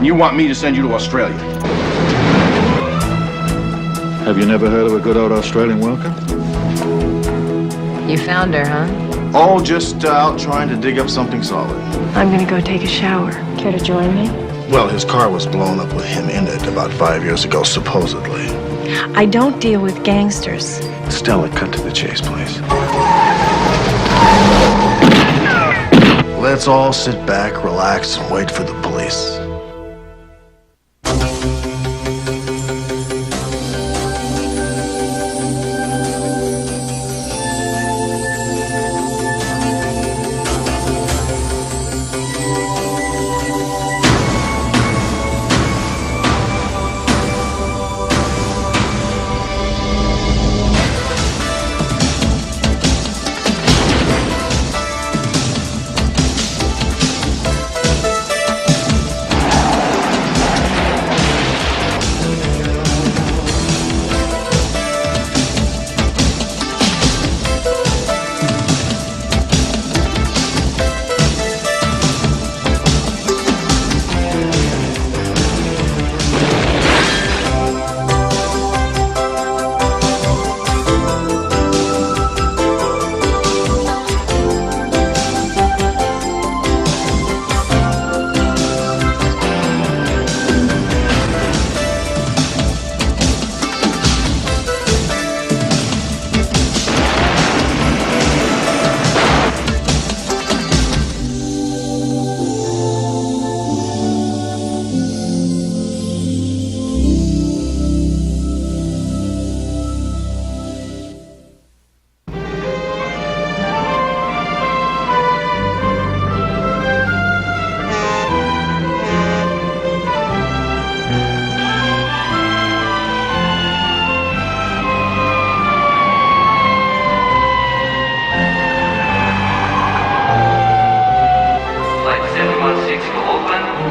And you want me to send you to Australia? Have you never heard of a good old Australian welcome? You found her, huh? All just out trying to dig up something solid. I'm gonna go take a shower. Care to join me? Well, his car was blown up with him in it about 5 years ago, supposedly. I don't deal with gangsters. Stella, cut to the chase, please. Let's all sit back, relax, and wait for the police.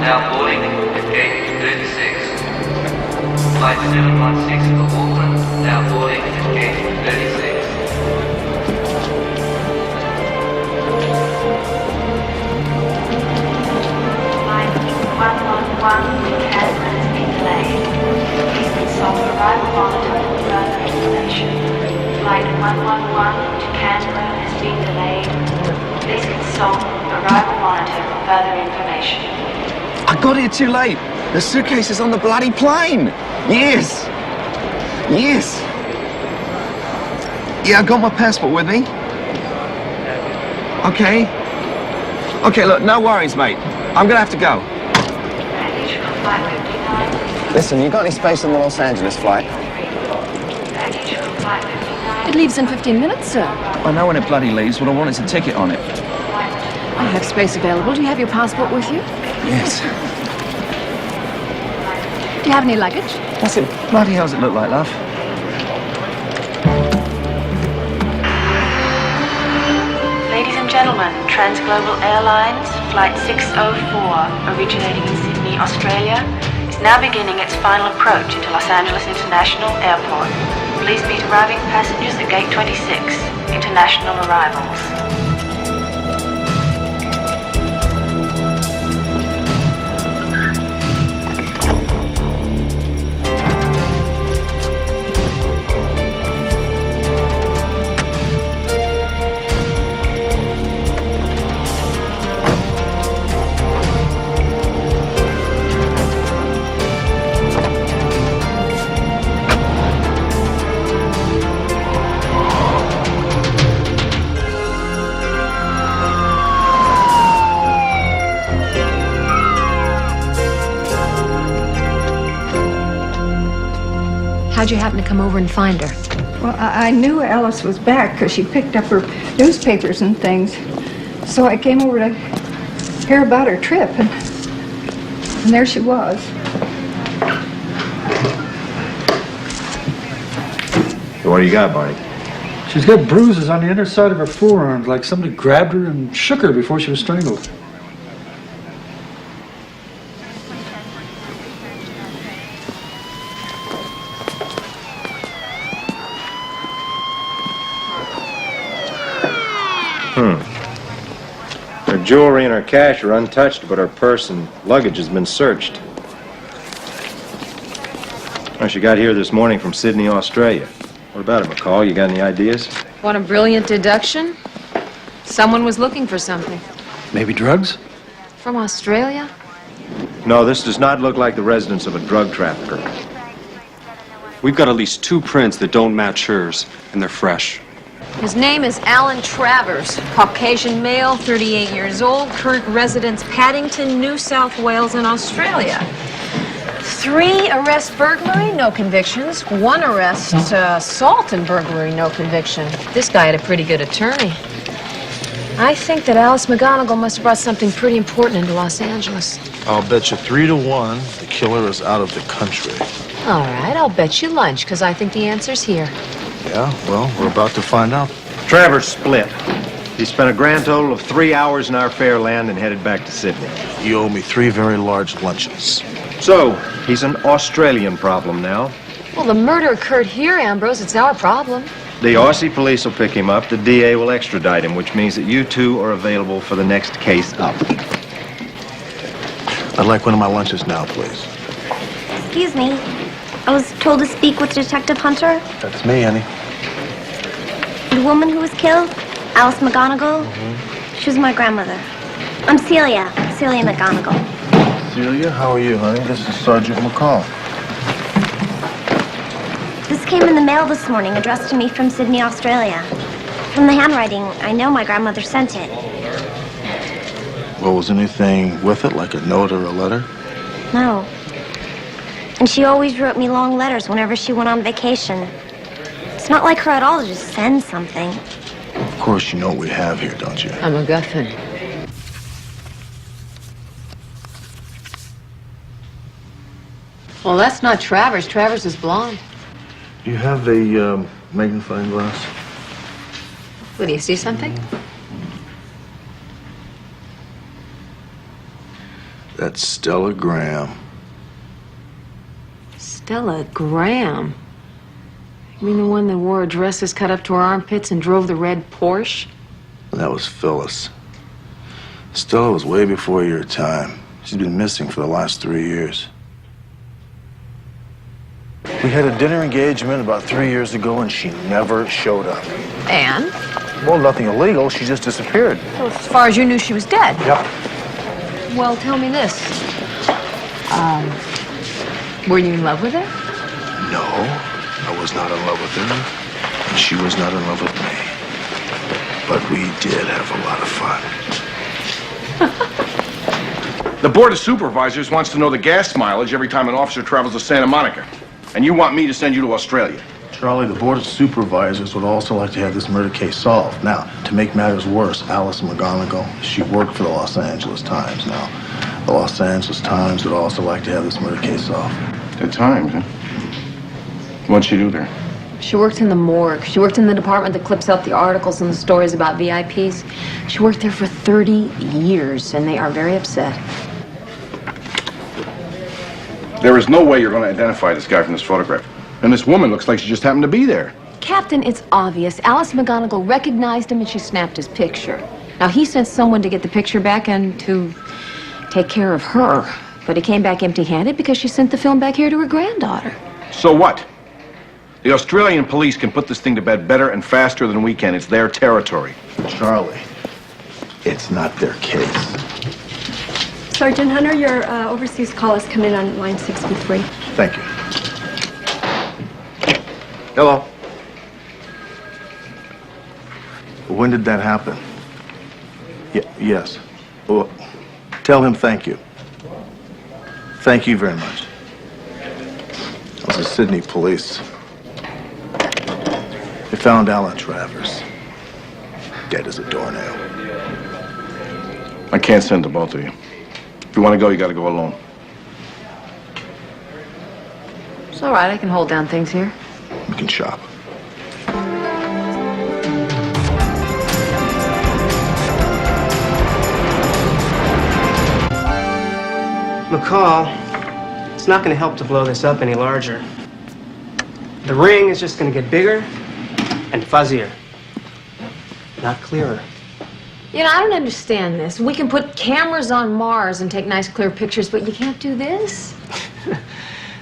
Now boarding at gate 36. Flight 716 for Auckland, now boarding at gate 36. Flight 111 to Canberra has been delayed. Please consult arrival monitor for further information. Flight 111 to Canberra has been delayed. Please consult arrival monitor for further information. I got here too late. The suitcase is on the bloody plane. Yes. Yes. Yeah, I got my passport with me. Okay. Okay, look, no worries, mate. I'm gonna have to go. Baggage for flight 59. Listen, you got any space on the Los Angeles flight? Baggage for flight 59. It leaves in 15 minutes, sir. I know when it bloody leaves. What I want is a ticket on it. I have space available. Do you have your passport with you? Yes. Do you have any luggage? What's it bloody hell's it look like, love? Ladies and gentlemen, Transglobal Airlines Flight 604, originating in Sydney, Australia, is now beginning its final approach into Los Angeles International Airport. Please meet arriving passengers at Gate 26, International Arrivals. How'd you happen to come over and find her? Well, I knew Alice was back because she picked up her newspapers and things. So I came over to hear about her trip, and there she was. So what do you got, Barney? She's got bruises on the inner side of her forearms, like somebody grabbed her and shook her before she was strangled. Her jewelry and her cash are untouched, but her purse and luggage has been searched. Well, she got here this morning from Sydney, Australia. What about it, McCall? You got any ideas? What a brilliant deduction. Someone was looking for something. Maybe drugs? From Australia? No, this does not look like the residence of a drug trafficker. We've got at least 2 prints that don't match hers, and they're fresh. His name is Alan Travers, Caucasian male, 38 years old, current residence Paddington, New South Wales in Australia. 3 arrests burglary, no convictions. 1 arrest assault and burglary, no conviction. This guy had a pretty good attorney. I think that Alice McGonigal must have brought something pretty important into Los Angeles. I'll bet you 3 to 1 the killer is out of the country. All right, I'll bet you lunch, because I think the answer's here. Yeah, well, we're about to find out. Travers split. He spent a grand total of 3 hours in our fair land and headed back to Sydney. You owe me 3 very large lunches. So, he's an Australian problem now. Well, the murder occurred here, Ambrose. It's our problem. The Aussie police will pick him up. The DA will extradite him, which means that you 2 are available for the next case up. I'd like one of my lunches now, please. Excuse me. I was told to speak with Detective Hunter. That's me, Annie. The woman who was killed, Alice McGonigal. She was my grandmother. I'm Celia McGonigal. Celia, how are you, honey? This is Sergeant McCall. This came in the mail this morning, addressed to me from Sydney, Australia. From the handwriting, I know my grandmother sent it. Well, was anything with it, like a note or a letter? No. And she always wrote me long letters whenever she went on vacation. It's not like her at all to just send something. Of course, you know what we have here, don't you? A MacGuffin. Well, that's not Travers. Travers is blonde. Do you have a magnifying glass? What, do you see something? That's Stella Graham. Stella Graham? You mean the one that wore dresses cut up to her armpits and drove the red Porsche? That was Phyllis. Stella was way before your time. She's been missing for the last 3 years. We had a dinner engagement about 3 years ago, and she never showed up. And? Well, nothing illegal. She just disappeared. Well, as far as you knew, she was dead. Yep. Well, tell me this. Were you in love with her? No, I was not in love with her, and she was not in love with me. But we did have a lot of fun. The Board of Supervisors wants to know the gas mileage every time an officer travels to Santa Monica. And you want me to send you to Australia? Charlie, the Board of Supervisors would also like to have this murder case solved. Now, to make matters worse, Alice McGonigal, she worked for the Los Angeles Times. Now, the Los Angeles Times would also like to have this murder case solved. The Times, huh? What'd she do there? She worked in the morgue. She worked in the department that clips out the articles and the stories about VIPs. She worked there for 30 years, and they are very upset. There is no way you're going to identify this guy from this photograph. And this woman looks like she just happened to be there. Captain, it's obvious. Alice McGonigal recognized him and she snapped his picture. Now, he sent someone to get the picture back and to take care of her. But he came back empty-handed because she sent the film back here to her granddaughter. So what? The Australian police can put this thing to bed better and faster than we can. It's their territory. Charlie, it's not their case. Sergeant Hunter, your overseas call has come in on line 63. Thank you. Hello. When did that happen? Yes. Well, tell him thank you. Thank you very much. That was the Sydney police. They found Alan Travers, dead as a doornail. I can't send the both of you. If you want to go, you got to go alone. It's all right. I can hold down things here. We can shop. McCall, it's not going to help to blow this up any larger. The ring is just going to get bigger and fuzzier, not clearer. You know, I don't understand this. We can put cameras on Mars and take nice, clear pictures, but you can't do this?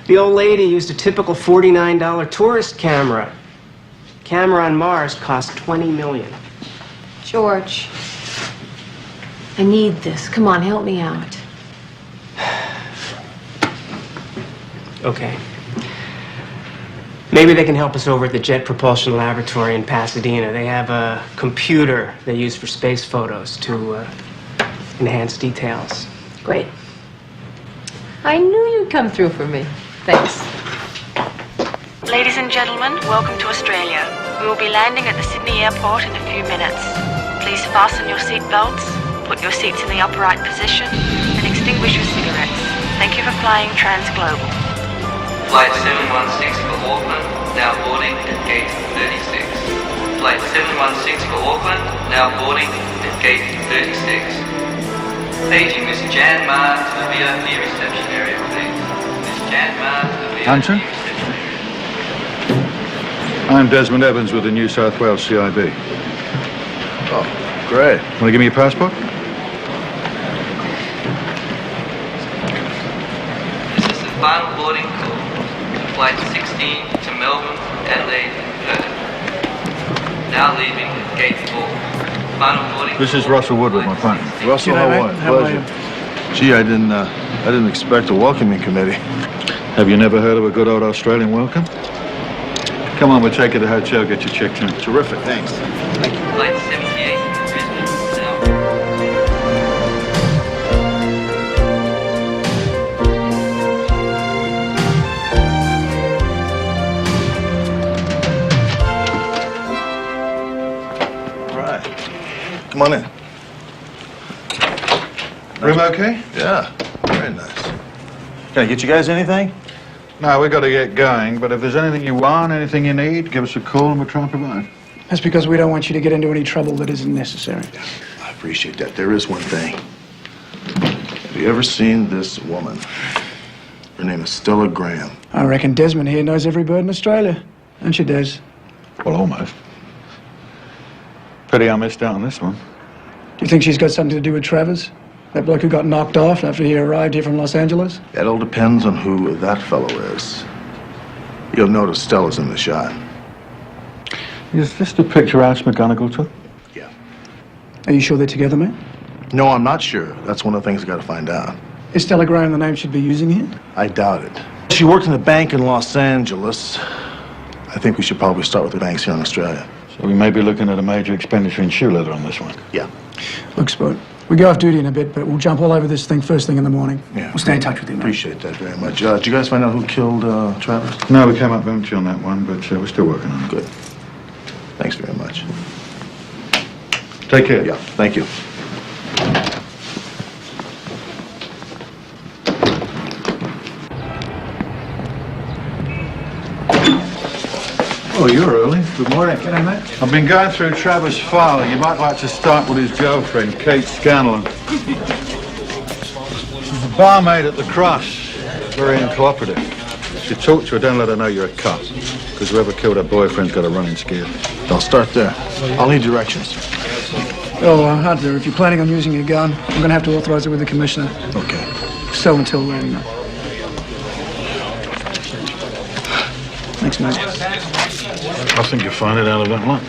The old lady used a typical $49 tourist camera. Camera on Mars cost $20 million. George, I need this. Come on, help me out. Okay. Maybe they can help us over at the Jet Propulsion Laboratory in Pasadena. They have a computer they use for space photos to enhance details. Great. I knew you'd come through for me. Thanks. Ladies and gentlemen, welcome to Australia. We will be landing at the Sydney airport in a few minutes. Please fasten your seat belts, put your seats in the upright position, and extinguish your cigarettes. Thank you for flying Transglobal. Flight 716 for Auckland, now boarding at gate 36. Flight 716 for Auckland, now boarding at gate 36. Paging Miss Jan Ma to the VIP reception area, please. Miss Jan Ma to the VIP Answer? reception area. I'm Desmond Evans with the New South Wales CIB. Oh, great. Want to give me your passport? This is the final boarding call. Flight 16 to Melbourne, Adelaide, Perth. Now leaving at gate 4. Final boarding. This is Russell Woodward, my friend. Russell, how are you? Pleasure. Gee, I didn't expect a welcoming committee. Have you never heard of a good old Australian welcome? Come on, we'll take you to the hotel, get you checked in. Terrific, thanks. Flight 78 to Brisbane, now. Come on in. Room okay? Yeah, very nice. Can I get you guys anything? No, we've got to get going, but if there's anything you want, anything you need, give us a call and we'll try and provide. That's because we don't want you to get into any trouble that isn't necessary. I appreciate that. There is one thing. Have you ever seen this woman? Her name is Stella Graham. I reckon Desmond here knows every bird in Australia. Don't you, Des? Well, almost. Pity I missed out on this one. Do you think she's got something to do with Travers? That bloke who got knocked off after he arrived here from Los Angeles? It all depends on who that fellow is. You'll notice Stella's in the shot. Is this the picture Alice McGonagall took? Yeah. Are you sure they're together, man? No, I'm not sure. That's one of the things I got to find out. Is Stella Graham the name she'd be using here? I doubt it. She worked in a bank in Los Angeles. I think we should probably start with the banks here in Australia. So we may be looking at a major expenditure in shoe leather on this one. Yeah. Look, Sport, we go off duty in a bit, but we'll jump all over this thing first thing in the morning. Yeah. We'll stay in touch with you, mate. Appreciate that very much. Did you guys find out who killed Travers? No, we came up empty on that one, but we're still working on it. Good. Thanks very much. Take care. Yeah, thank you. Oh, you're early. Good morning. G'day, mate. I've been going through Travers' file. You might like to start with his girlfriend, Kate Scanlon. She's a barmaid at the Cross. Very uncooperative. If you talk to her, don't let her know you're a cop. Because whoever killed her boyfriend's got a running scare. I'll start there. I'll need directions. Oh, Hunter, if you're planning on using your gun, I'm going to have to authorize it with the commissioner. Okay. So until then. Thanks, mate. I think you'll find it out of that lot.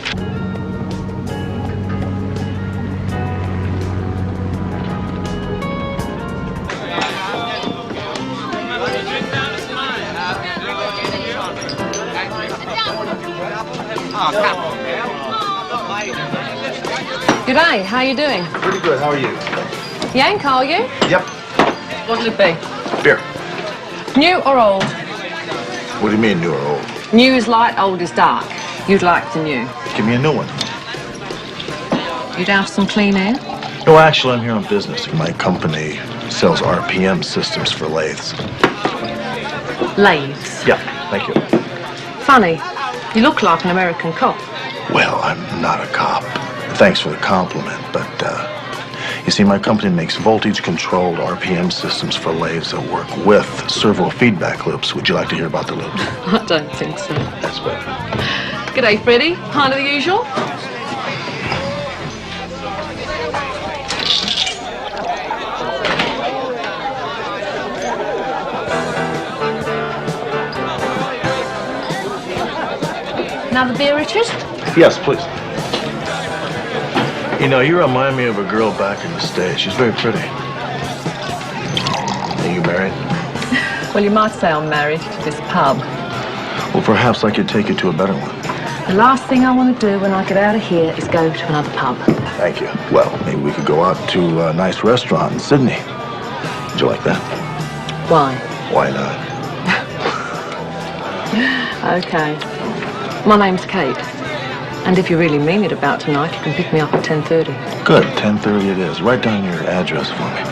G'day, how you doing? Pretty good. How are you? Yank, are you? Yep. What'll it be? Beer. New or old? What do you mean, new or old? New is light, old is dark. You'd like the new. Give me a new one. You'd have some clean air? No, actually, I'm here on business. My company sells RPM systems for lathes. Lathes? Yeah, thank you. Funny, you look like an American cop. Well, I'm not a cop. Thanks for the compliment, but, you see, my company makes voltage-controlled RPM systems for lathes that work with servo feedback loops. Would you like to hear about the loops? I don't think so. That's better. G'day, Freddie. Kind of the usual? Another beer, Richard? Yes, please. You know, you remind me of a girl back in the States. She's very pretty. Are you married? Well, you might say I'm married to this pub. Well, perhaps I could take you to a better one. The last thing I want to do when I get out of here is go to another pub. Thank you. Well, maybe we could go out to a nice restaurant in Sydney. Would you like that? Why? Why not? Okay. My name's Kate. And if you really mean it about tonight, you can pick me up at 10:30. Good, 10:30 it is. Write down your address for me.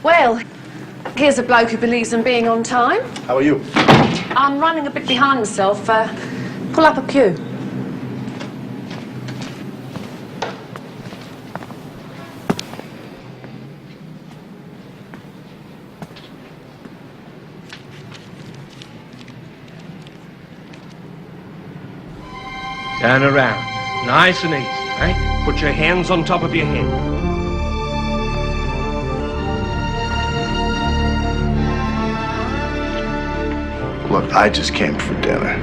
Well, here's a bloke who believes in being on time. How are you? I'm running a bit behind myself. Pull up a queue. Turn around. Nice and easy, eh? Put your hands on top of your head. Look, I just came for dinner.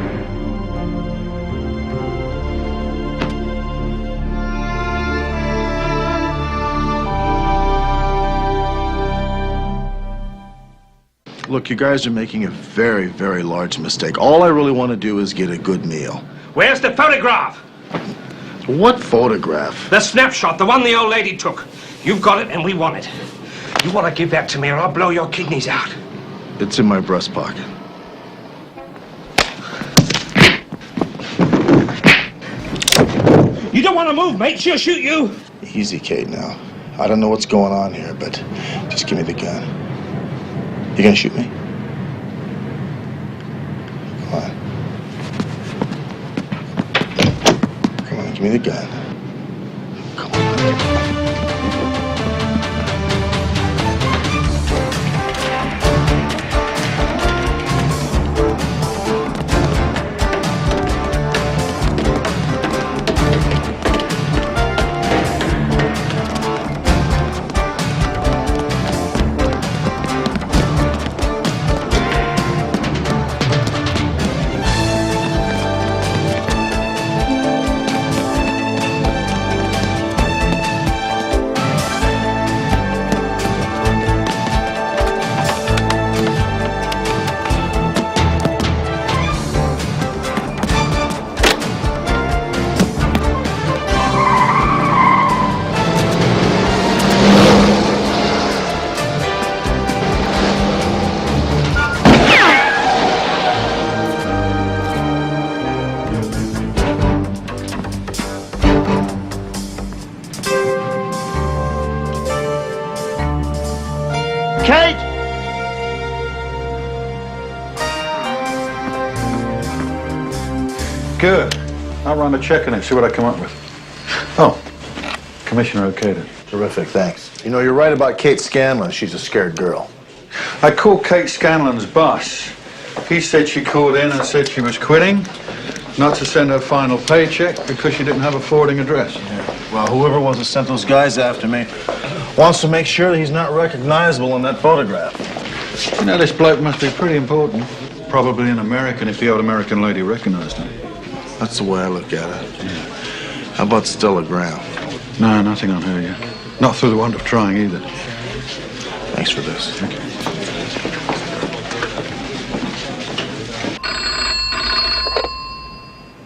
Look, you guys are making a very, very large mistake. All I really want to do is get a good meal. Where's the photograph? What photograph? The snapshot, the one the old lady took. You've got it and we want it. You want to give that to me or I'll blow your kidneys out. It's in my breast pocket. You don't want to move, mate. She'll shoot you. Easy, Kate, now. I don't know what's going on here, but just give me the gun. You gonna shoot me? Come on. Come on, give me the gun. Come on. Kate! Good. I'll run a check on it, see what I come up with. Oh, Commissioner okayed it. Terrific, thanks. You know, you're right about Kate Scanlon. She's a scared girl. I called Kate Scanlon's boss. He said she called in and said she was quitting, not to send her final paycheck because she didn't have a forwarding address. Yeah. Well, whoever was that sent those guys after me wants to make sure that he's not recognizable in that photograph. You know, this bloke must be pretty important. Probably an American if the old American lady recognized him. That's the way I look at it. Yeah. How about Stella Graham? No, nothing on her yet. Not through the want of trying either. Thanks for this. Thank you.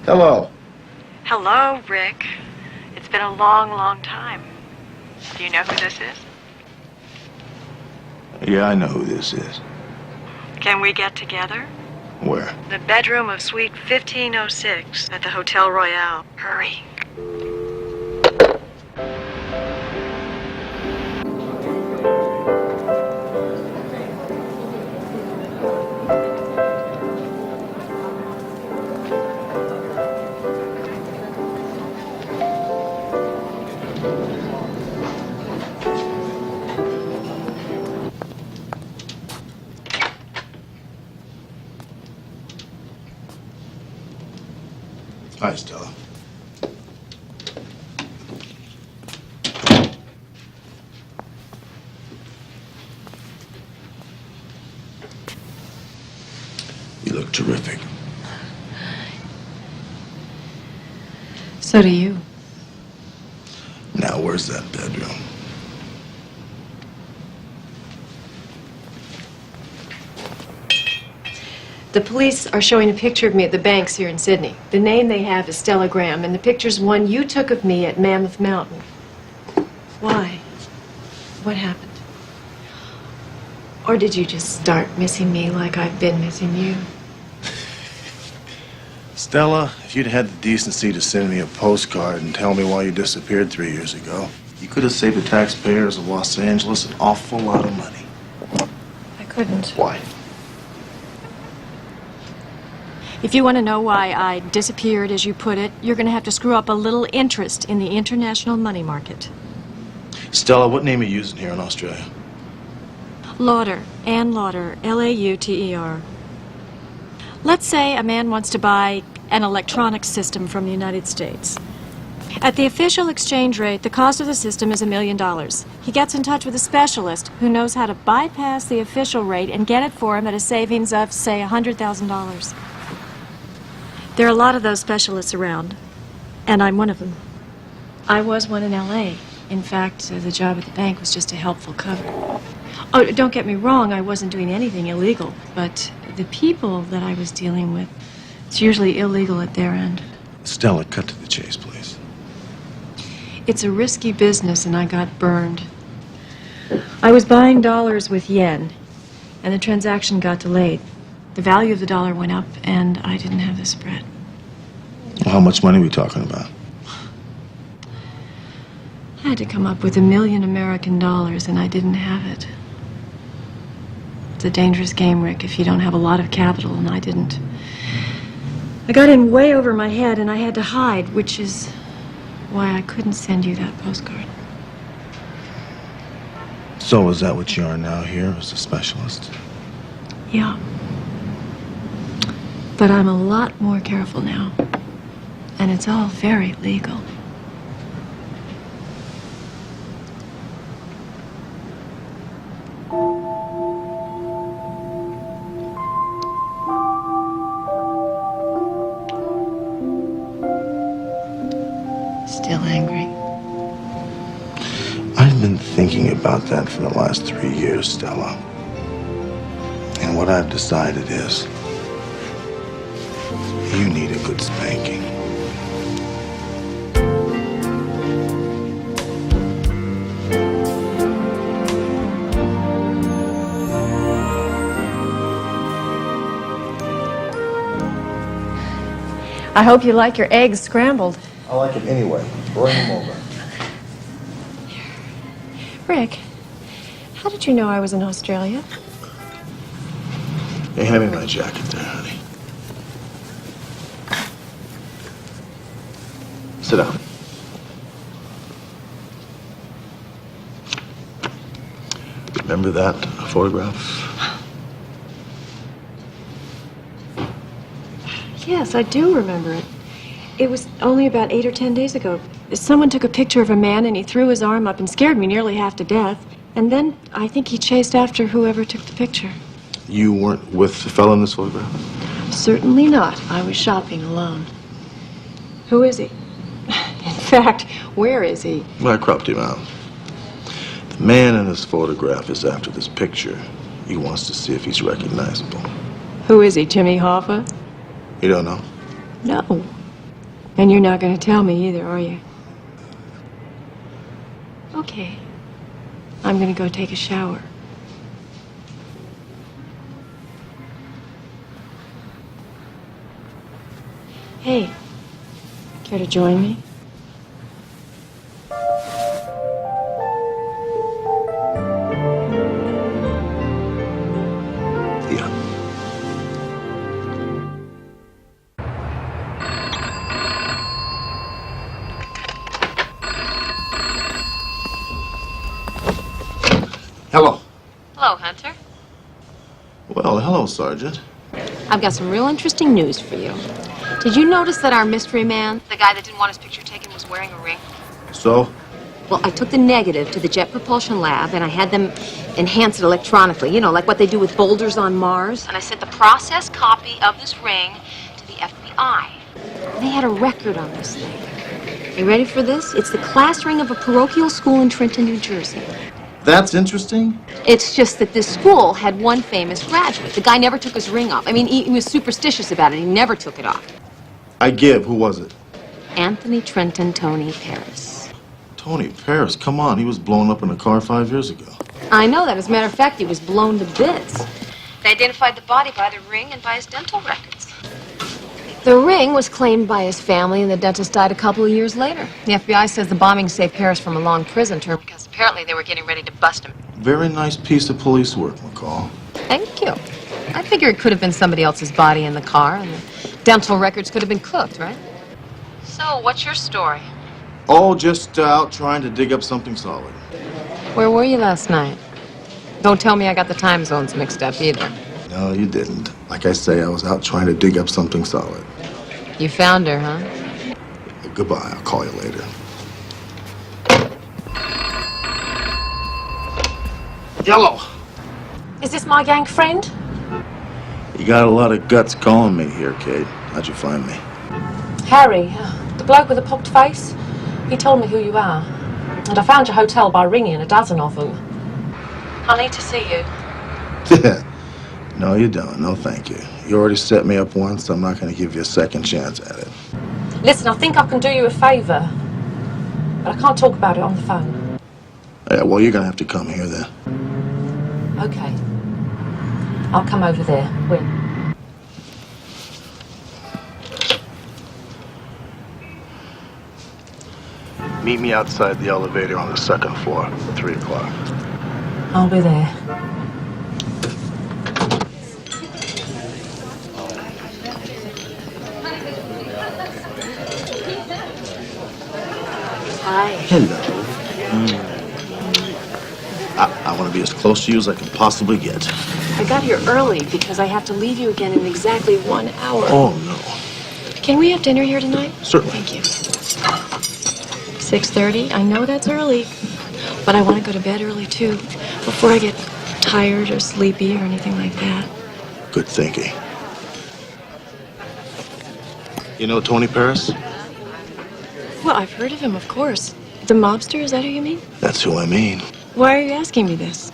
Hello. Hello, Rick. It's been a long, long time. Do you know who this is? Yeah, I know who this is. Can we get together? Where? The bedroom of Suite 1506 at the Hotel Royale. Hurry. Hi, Stella. You look terrific. So do you. Now, where's that bedroom? The police are showing a picture of me at the banks here in Sydney. The name they have is Stella Graham, and the picture's one you took of me at Mammoth Mountain. Why? What happened? Or did you just start missing me like I've been missing you? Stella, if you'd had the decency to send me a postcard and tell me why you disappeared 3 years ago, you could have saved the taxpayers of Los Angeles an awful lot of money. I couldn't. Why? If you want to know why I disappeared, as you put it, you're going to have to screw up a little interest in the international money market. Stella, what name are you using here in Australia? Lauder, Ann Lauder, Lauter. Let's say a man wants to buy an electronics system from the United States. At the official exchange rate, the cost of the system is $1 million. He gets in touch with a specialist who knows how to bypass the official rate and get it for him at a savings of, say, $100,000. There are a lot of those specialists around, and I'm one of them. I was one in L.A. In fact, the job at the bank was just a helpful cover. Oh, don't get me wrong, I wasn't doing anything illegal, but the people that I was dealing with, it's usually illegal at their end. Stella, cut to the chase, please. It's a risky business, and I got burned. I was buying dollars with yen, and the transaction got delayed. The value of the dollar went up, and I didn't have the spread. Well, how much money are we talking about? I had to come up with $1 million American, and I didn't have it. It's a dangerous game, Rick, if you don't have a lot of capital, and I didn't. I got in way over my head, and I had to hide, which is why I couldn't send you that postcard. So is that what you are now here, as a specialist? Yeah. But I'm a lot more careful now. And it's all very legal. Still angry? I've been thinking about that for the last 3 years, Stella. And what I've decided is, you need a good spanking. I hope you like your eggs scrambled. I like it anyway. Bring them over. Rick, how did you know I was in Australia? Hey, hand me my jacket there, honey. Sit down. Remember that photograph? Yes, I do remember it. It was only about 8 or 10 days ago. Someone took a picture of a man and he threw his arm up and scared me nearly half to death. And then I think he chased after whoever took the picture. You weren't with the fellow in this photograph? Certainly not. I was shopping alone. Who is he? In fact, where is he? Well, I cropped him out. The man in this photograph is after this picture. He wants to see if he's recognizable. Who is he, Jimmy Hoffa? You don't know? No. And you're not going to tell me either, are you? Okay. I'm going to go take a shower. Hey, care to join me? Hello. Hello, Hunter. Well, hello, Sergeant. I've got some real interesting news for you. Did you notice that our mystery man, the guy that didn't want his picture taken, was wearing a ring? So? Well, I took the negative to the Jet Propulsion Lab, and I had them enhance it electronically, you know, like what they do with boulders on Mars. And I sent the processed copy of this ring to the FBI. They had a record on this thing. You ready for this? It's the class ring of a parochial school in Trenton, New Jersey. That's interesting. It's just that this school had one famous graduate. The guy never took his ring off. I mean, he was superstitious about it. He never took it off. I give. Who was it? Anthony Trenton Tony Paris. Tony Paris. Come on. He was blown up in a car 5 years ago. I know that. As a matter of fact, he was blown to bits. They identified the body by the ring and by his dental records. The ring was claimed by his family, and the dentist died a couple of years later. The FBI says the bombing saved Paris from a long prison term because apparently they were getting ready to bust him. Very nice piece of police work, McCall. Thank you. I figure it could have been somebody else's body in the car, and the dental records could have been cooked, right? So, what's your story? Oh, just out trying to dig up something solid. Where were you last night? Don't tell me I got the time zones mixed up either. No, you didn't. Like I say, I was out trying to dig up something solid. You found her, huh? Goodbye. I'll call you later. Yellow. Is this my gang friend? You got a lot of guts calling me here, Kate. How'd you find me? Harry, the bloke with the popped face. He told me who you are. And I found your hotel by ringing a dozen of them. I need to see you. Yeah. No, you don't. No, thank you. You already set me up once. I'm not going to give you a second chance at it. Listen, I think I can do you a favour. But I can't talk about it on the phone. Yeah, well, you're going to have to come here then. Okay. I'll come over there. When? Meet me outside the elevator on the second floor at 3 o'clock. I'll be there. Hi. Hello. I want to be as close to you as I can possibly get. I got here early because I have to leave you again in exactly 1 hour. Oh, no. Can we have dinner here tonight? Certainly. Thank you. 6:30. I know that's early, but I want to go to bed early too, before I get tired or sleepy or anything like that. Good thinking. You know Tony Paris? Well, I've heard of him, of course. The mobster, is that who you mean? That's who I mean. Why are you asking me this?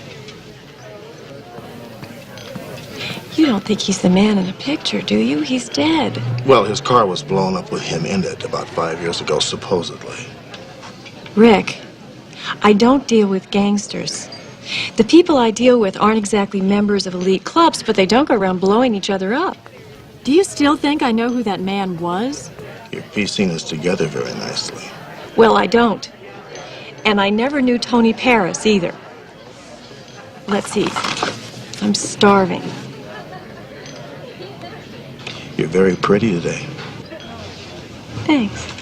You don't think he's the man in the picture, do you? He's dead. Well, his car was blown up with him in it about 5 years ago, supposedly. Rick, I don't deal with gangsters. The people I deal with aren't exactly members of elite clubs, but they don't go around blowing each other up. Do you still think I know who that man was? You're piecing this together very nicely. Well, I don't. And I never knew Tony Paris either. Let's eat. I'm starving. You're very pretty today. Thanks.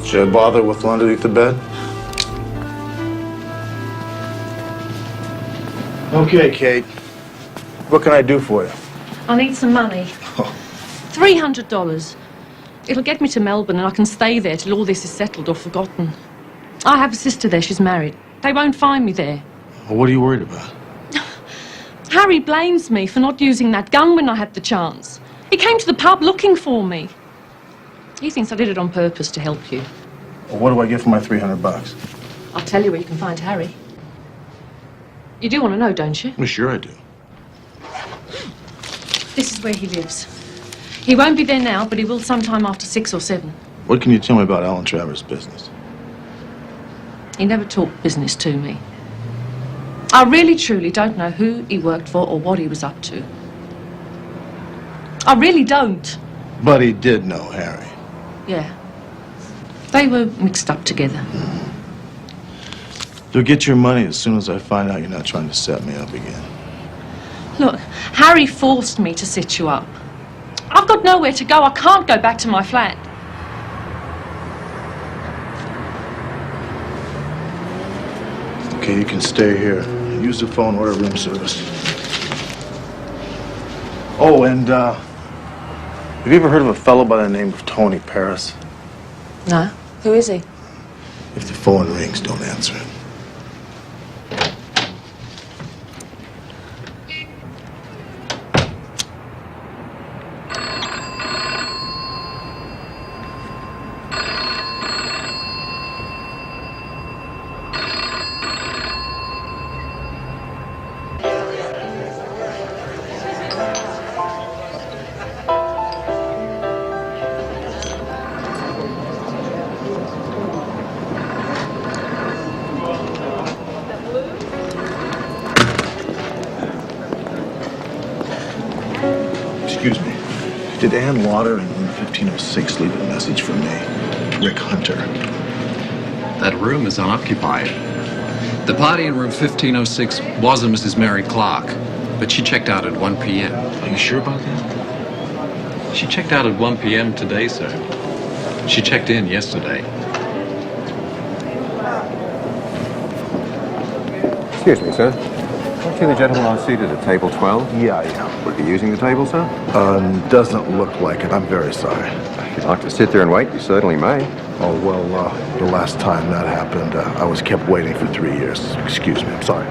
Should I bother with underneath the bed? Okay, Kate. What can I do for you? I need some money. $300. It'll get me to Melbourne and I can stay there till all this is settled or forgotten. I have a sister there, she's married. They won't find me there. Well, what are you worried about? Harry blames me for not using that gun when I had the chance. He came to the pub looking for me. He thinks I did it on purpose to help you. Well, what do I get for my $300? I'll tell you where you can find Harry. You do want to know, don't you? Well, sure I do. This is where he lives. He won't be there now, but he will sometime after 6 or 7. What can you tell me about Alan Travers' business? He never talked business to me. I really, truly don't know who he worked for or what he was up to. I really don't. But he did know Harry. Yeah. They were mixed up together. You'll get your money as soon as I find out you're not trying to set me up again. Look, Harry forced me to set you up. I've got nowhere to go. I can't go back to my flat. Okay, you can stay here. Use the phone, order room service. Oh, and, have you ever heard of a fellow by the name of Tony Paris? No. Who is he? If the phone rings, don't answer it. Excuse me. Did Ann Lauder in room 1506 leave a message for me? Rick Hunter. That room is unoccupied. The party in room 1506 was a Mrs. Mary Clark, but she checked out at 1 p.m. Are you sure about that? She checked out at 1 p.m. today, sir. She checked in yesterday. Excuse me, sir. Aren't you the gentleman I seated at table 12? Yeah, I am. Would you be using the table, sir? Doesn't look like it. I'm very sorry. If you'd like to sit there and wait, you certainly may. Oh, well, the last time that happened, I was kept waiting for 3 years. Excuse me, I'm sorry.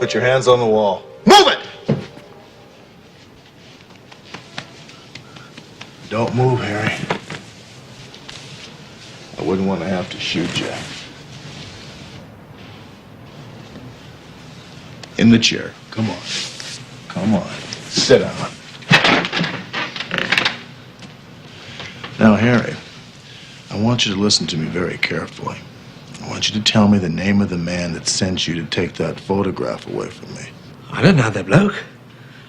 Put your hands on the wall. Move it! Don't move, Harry. I wouldn't want to have to shoot you. In the chair. Come on. Come on. Sit down. Now, Harry, I want you to listen to me very carefully. I want you to tell me the name of the man that sent you to take that photograph away from me. I don't know that bloke.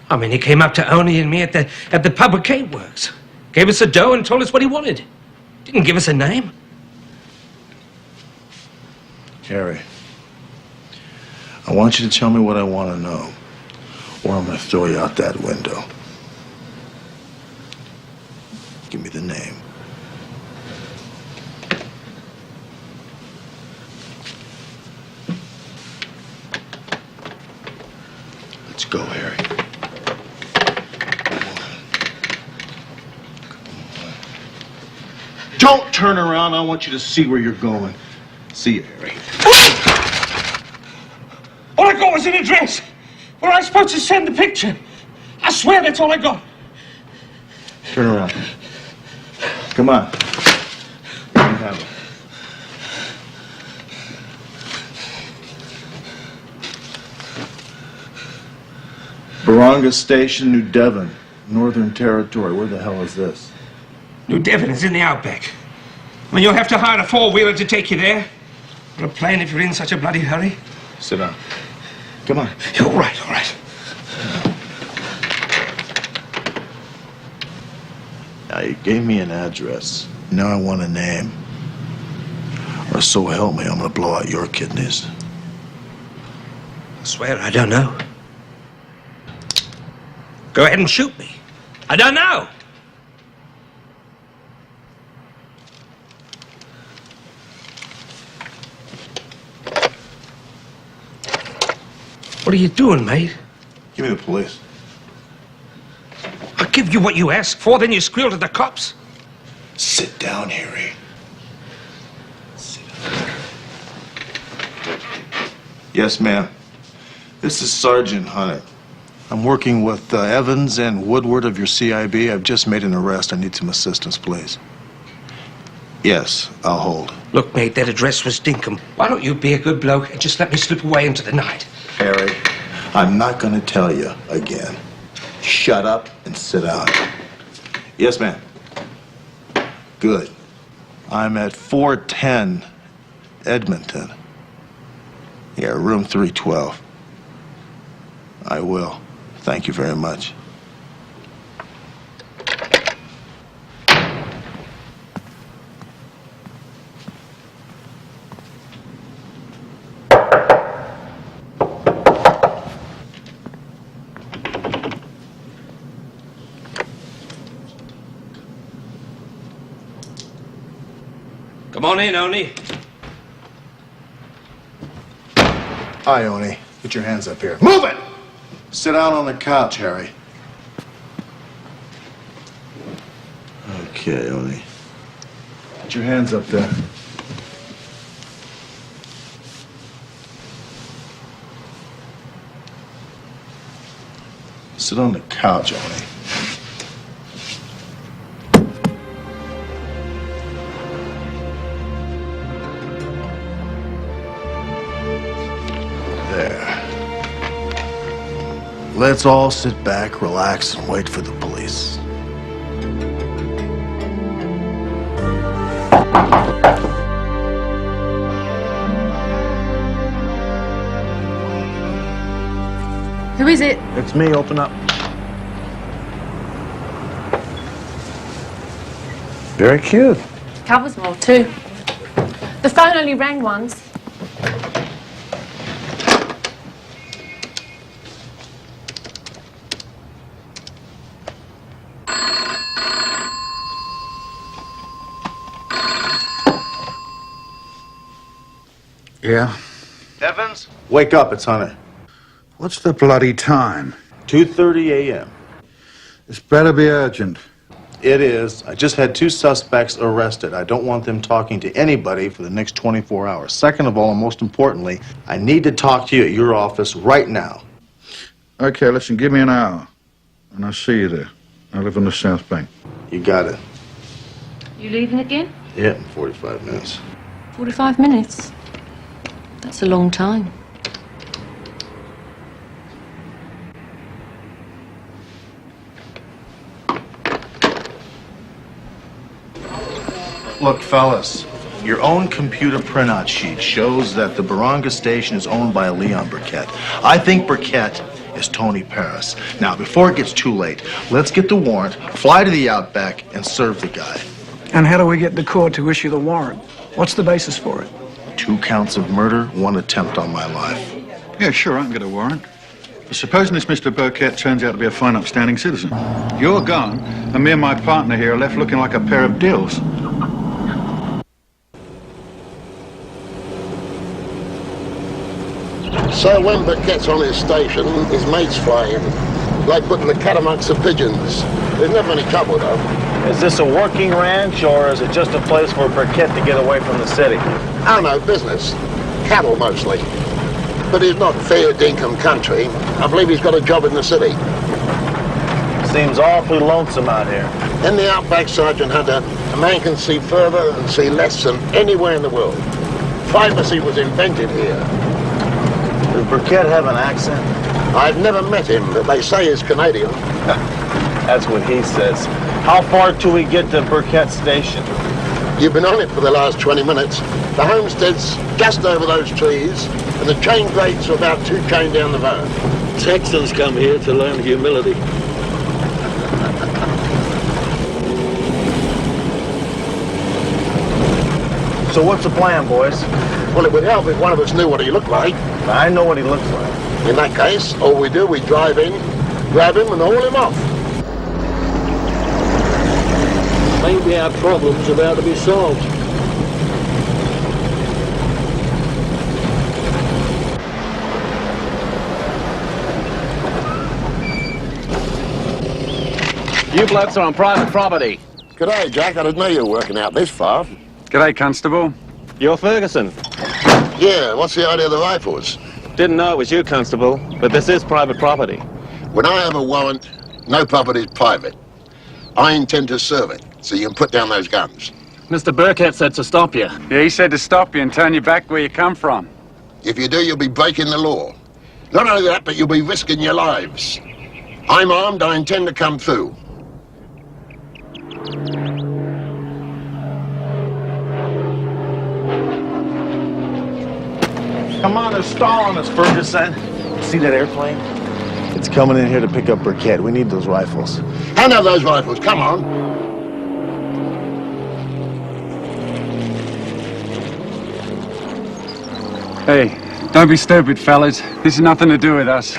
I mean, he came up to Oni and me at the public cake works. Gave us a dough and told us what he wanted. Didn't give us a name. Harry, I want you to tell me what I want to know, or I'm going to throw you out that window. Give me the name. Let's go, Harry. Don't turn around. I want you to see where you're going. See you, Harry. All I got was an address. Where I supposed to send the picture. I swear that's all I got. Turn around. Come on. Let me have it. Baranga Station, New Devon, Northern Territory. Where the hell is this? New Devon is in the outback. I mean, you'll have to hire a four-wheeler to take you there. Or a plane if you're in such a bloody hurry. Sit down. Come on. All right, all right. Now, you gave me an address. Now I want a name. Or so help me, I'm gonna blow out your kidneys. I swear I don't know. Go ahead and shoot me. I don't know. What are you doing, mate? Give me the police. I'll give you what you ask for, then you squeal to the cops. Sit down, Harry. Sit down. Yes, ma'am. This is Sergeant Hunter. I'm working with Evans and Woodward of your CIB. I've just made an arrest. I need some assistance, please. Yes, I'll hold. Look, mate, that address was dinkum. Why don't you be a good bloke and just let me slip away into the night? Harry, I'm not going to tell you again. Shut up and sit down. Yes, ma'am. Good. I'm at 410 Edmonton. Yeah, room 312. I will. Thank you very much. Come on in, Oni. Hi, Oni. Put your hands up here. Move it! Sit down on the couch, Harry. Okay, Oni. Put your hands up there. Sit on the couch, Oni. Let's all sit back, relax, and wait for the police. Who is it? It's me. Open up. Very cute. Covers more, too. The phone only rang once. Yeah? Evans? Wake up, it's Hunter. What's the bloody time? 2:30 a.m. This better be urgent. It is. I just had 2 suspects arrested. I don't want them talking to anybody for the next 24 hours. Second of all, and most importantly, I need to talk to you at your office right now. Okay, listen, give me an hour, and I'll see you there. I live on the South Bank. You got it. You leaving again? Yeah, in 45 minutes. 45 minutes. That's a long time. Look, fellas, your own computer printout sheet shows that the Baranga station is owned by Leon Burkett. I think Burkett is Tony Paris. Now, before it gets too late, let's get the warrant, fly to the Outback, and serve the guy. And how do we get the court to issue the warrant? What's the basis for it? 2 counts of murder, 1 attempt on my life. Yeah, sure, I can get a warrant. But supposing this Mr. Burkett turns out to be a fine, upstanding citizen. You're gone, and me and my partner here are left looking like a pair of dills. So when Burkett's on his station, his mates fly in. Like putting the cat amongst the pigeons. There's never any trouble, though. Is this a working ranch, or is it just a place for Burkett to get away from the city? Oh, no, business. Cattle, mostly. But he's not fair dinkum country. I believe he's got a job in the city. Seems awfully lonesome out here. In the Outback, Sergeant Hunter, a man can see further and see less than anywhere in the world. Privacy was invented here. Does Burkett have an accent? I've never met him, but they say he's Canadian. That's what he says. How far till we get to Burkett Station? You've been on it for the last 20 minutes. The homestead's just over those trees, and the chain gates are about 2 chain down the road. Texans come here to learn humility. So what's the plan, boys? Well, it would help if one of us knew what he looked like. I know what he looks like. In that case, all we do, we drive in, grab him, and haul him off. Maybe our problem's about to be solved. You blokes are on private property. G'day, Jack. I didn't know you were working out this far. G'day, Constable. You're Ferguson. Yeah, what's the idea of the rifles? Didn't know it was you, Constable, but this is private property. When I have a warrant, no property's private. I intend to serve it, so you can put down those guns. Mr. Burkett said to stop you. Yeah, he said to stop you and turn you back where you come from. If you do, you'll be breaking the law. Not only that, but you'll be risking your lives. I'm armed, I intend to come through. Come on, they're stalling us, Ferguson. See that airplane? It's coming in here to pick up Burkett. We need those rifles. Hand out those rifles, come on. Hey, don't be stupid, fellas. This has nothing to do with us.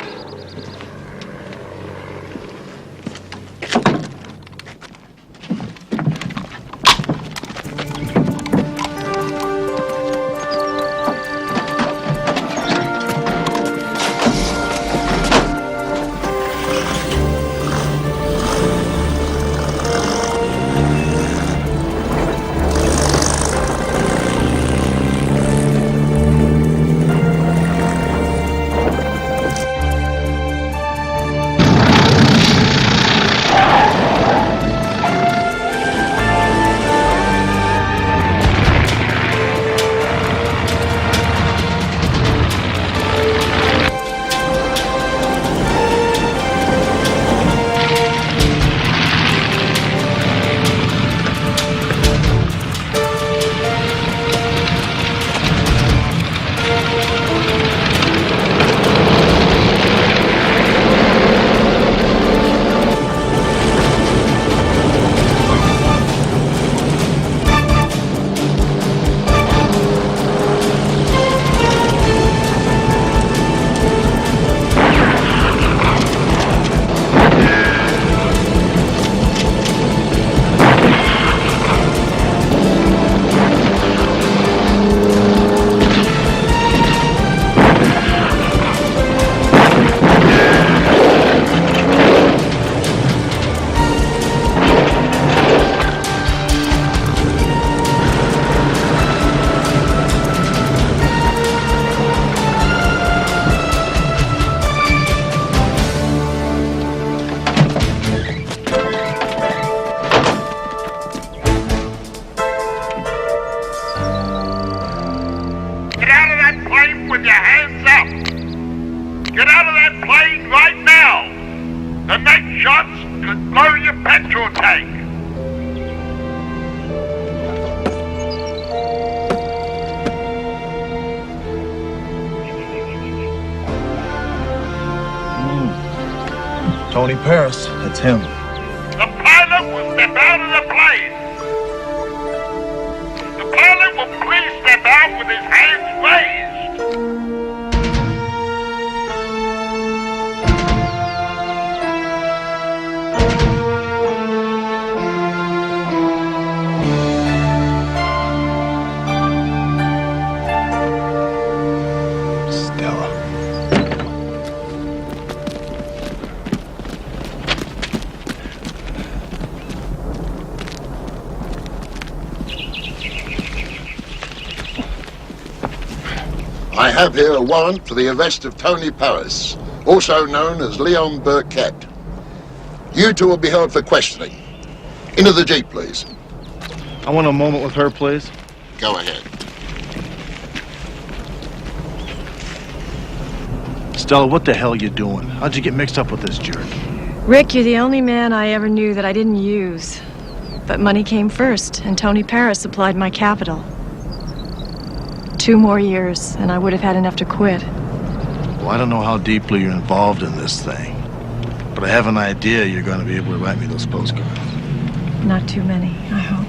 Tony Paris, that's him. The pilot will step out of the plane. The pilot will please step out with his hands raised. I have here a warrant for the arrest of Tony Paris, also known as Leon Burkett. You two will be held for questioning. Into the Jeep, please. I want a moment with her, please. Go ahead. Stella, what the hell you doing? How'd you get mixed up with this jerk? Rick, you're the only man I ever knew that I didn't use. But money came first, and Tony Paris supplied my capital. 2 more years, and I would have had enough to quit. Well, I don't know how deeply you're involved in this thing, but I have an idea you're going to be able to write me those postcards. Not too many, I hope.